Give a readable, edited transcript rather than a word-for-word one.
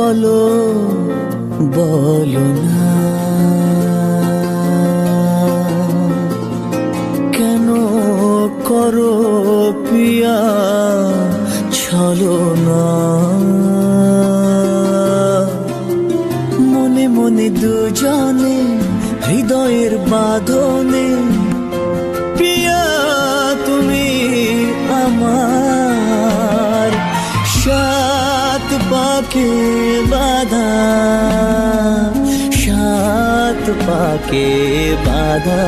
বলো বলো না, কেন করো পিয়া ছলনা? মনে মনে দুজনে হৃদয়ের বাঁধনে, পিয়া তুমি আমার সাত পাকে বাঁধা, সাত পাকে বাঁধা।